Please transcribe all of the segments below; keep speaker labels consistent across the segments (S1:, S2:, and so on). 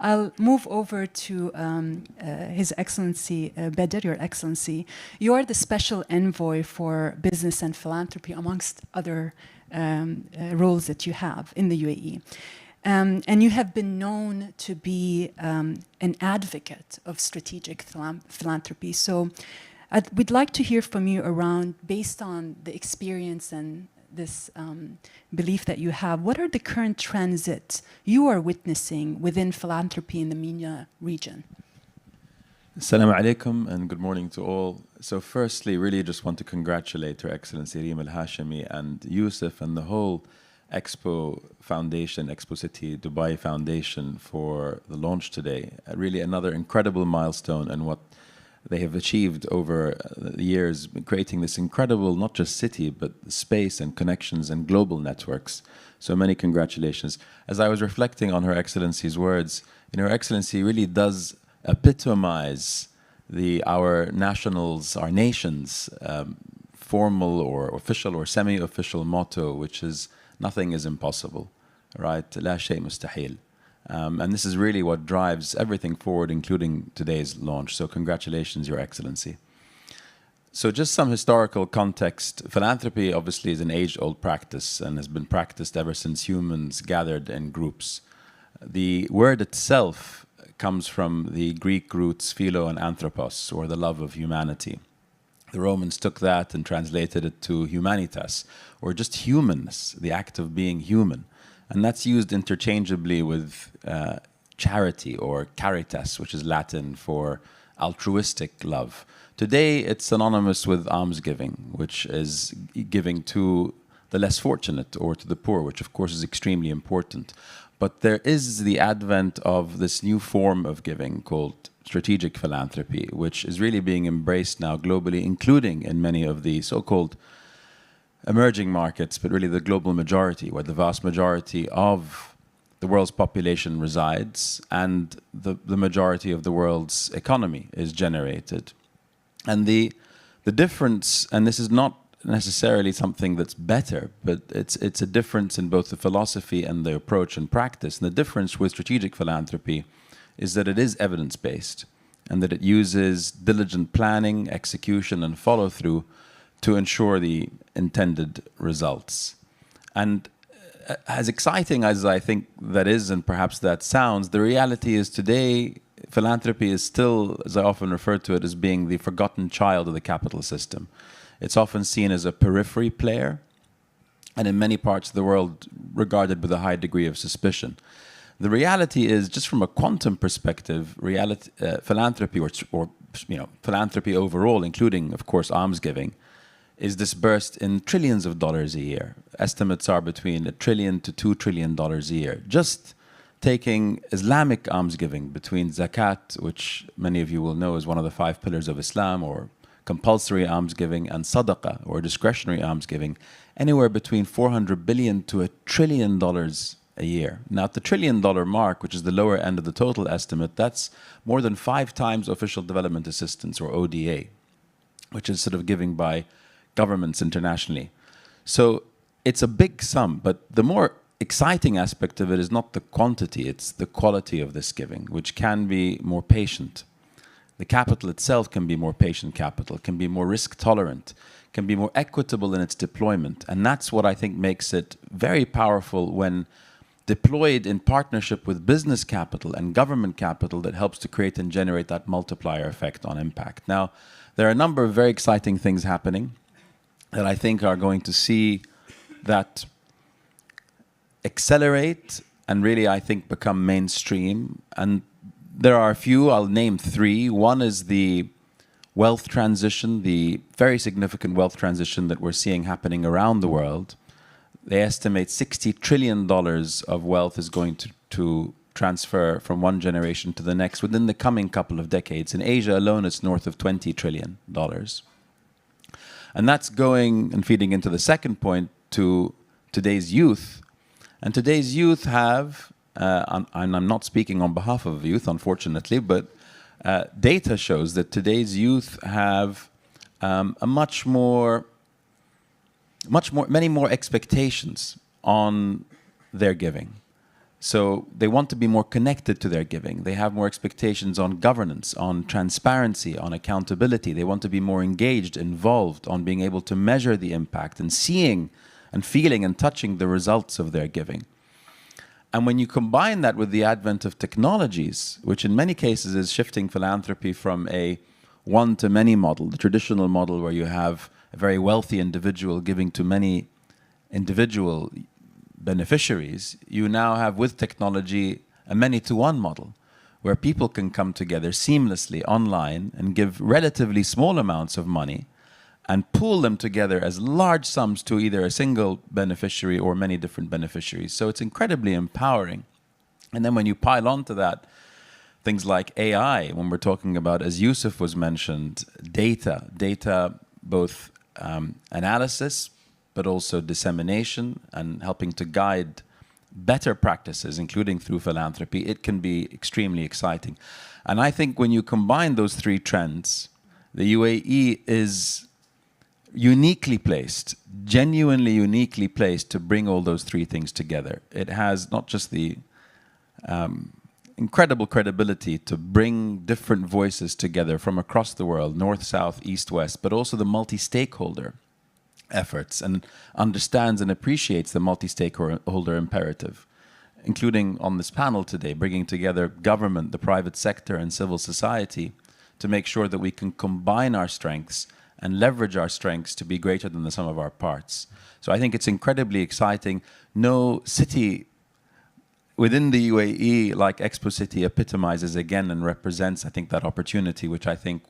S1: I'll move over to His Excellency Badr, Your Excellency. You are the special envoy for business and philanthropy, amongst other roles that you have in the UAE. And you have been known to be an advocate of strategic philanthropy. So we'd like to hear from you around, based on the experience and this belief that you have, what are the current trends that you are witnessing within philanthropy in the MENA region?
S2: Assalamu alaikum and good morning to all. So firstly, really just want to congratulate Her Excellency Reem Al-Hashimi and Yusuf and the whole Expo Foundation, Expo City Dubai Foundation for the launch today. Really another incredible milestone and what they have achieved over the years, creating this incredible, not just city, but space and connections and global networks. So many congratulations. As I was reflecting on Her Excellency's words, Her Excellency really does epitomize our nationals, our nation's formal or official or semi-official motto, which is nothing is impossible, right? La shay mustahil. And this is really what drives everything forward, including today's launch. So congratulations, Your Excellency. So just some historical context. Philanthropy obviously is an age-old practice and has been practiced ever since humans gathered in groups. The word itself comes from the Greek roots philo and anthropos, or the love of humanity. The Romans took that and translated it to humanitas, or just humanness, the act of being human. And that's used interchangeably with charity, or caritas, which is Latin for altruistic love. Today, it's synonymous with almsgiving, which is giving to the less fortunate or to the poor, which of course is extremely important. But there is the advent of this new form of giving called strategic philanthropy, which is really being embraced now globally, including in many of the so-called emerging markets, but really the global majority, where the vast majority of the world's population resides and the majority of the world's economy is generated. And the difference, and this is not necessarily something that's better, but it's a difference in both the philosophy and the approach and practice. And the difference with strategic philanthropy is that it is evidence-based and that it uses diligent planning, execution, and follow-through to ensure the intended results. And as exciting as I think that is, and perhaps that sounds, the reality is today philanthropy is still, as I often refer to it, as being the forgotten child of the capital system. It's often seen as a periphery player, and in many parts of the world regarded with a high degree of suspicion. The reality is, just from a quantum perspective, philanthropy, or philanthropy overall, including, of course, almsgiving, is disbursed in trillions of dollars a year. Estimates are between $1 trillion to $2 trillion a year. Just taking Islamic almsgiving, between zakat, which many of you will know is one of the 5 pillars of Islam, or compulsory almsgiving, and sadaqah, or discretionary almsgiving, anywhere between $400 billion to $1 trillion a year. Now, at the $1 trillion mark, which is the lower end of the total estimate, that's more than 5 times official development assistance, or ODA, which is sort of giving by governments internationally. So it's a big sum, but the more exciting aspect of it is not the quantity, it's the quality of this giving, which can be more patient. The capital itself can be more patient capital, can be more risk tolerant, can be more equitable in its deployment. And that's what I think makes it very powerful when deployed in partnership with business capital and government capital that helps to create and generate that multiplier effect on impact. Now, there are a number of very exciting things happening that I think are going to see that accelerate and really, I think, become mainstream. And there are a few, I'll name 3. One is the wealth transition, the very significant wealth transition that we're seeing happening around the world. They estimate $60 trillion of wealth is going to transfer from one generation to the next within the coming couple of decades. In Asia alone, it's north of $20 trillion. And that's going and feeding into the second point, to today's youth. And today's youth have, and I'm not speaking on behalf of youth, unfortunately, but data shows that today's youth have many more expectations on their giving. So they want to be more connected to their giving. They have more expectations on governance, on transparency, on accountability. They want to be more engaged, involved, on being able to measure the impact and seeing and feeling and touching the results of their giving. And when you combine that with the advent of technologies, which in many cases is shifting philanthropy from a one-to-many model, the traditional model where you have a very wealthy individual giving to many individual beneficiaries, you now have with technology a many-to-one model where people can come together seamlessly online and give relatively small amounts of money and pool them together as large sums to either a single beneficiary or many different beneficiaries. So it's incredibly empowering. And then when you pile onto that things like AI, when we're talking about, as Yusuf was mentioned, data both analysis, but also dissemination and helping to guide better practices, including through philanthropy, it can be extremely exciting. And I think when you combine those three trends, the UAE is uniquely placed, genuinely uniquely placed to bring all those three things together. It has not just the incredible credibility to bring different voices together from across the world, north, south, east, west, but also the multi-stakeholder efforts and understands and appreciates the multi-stakeholder imperative, including on this panel today, bringing together government, the private sector, and civil society to make sure that we can combine our strengths and leverage our strengths to be greater than the sum of our parts. So I think it's incredibly exciting. No city within the UAE like Expo City epitomizes again and represents, I think, that opportunity, which I think,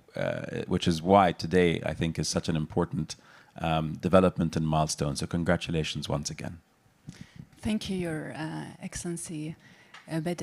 S2: which is why today I think is such an important development and milestone. So congratulations once again.
S1: Thank you, Your Excellency Badr.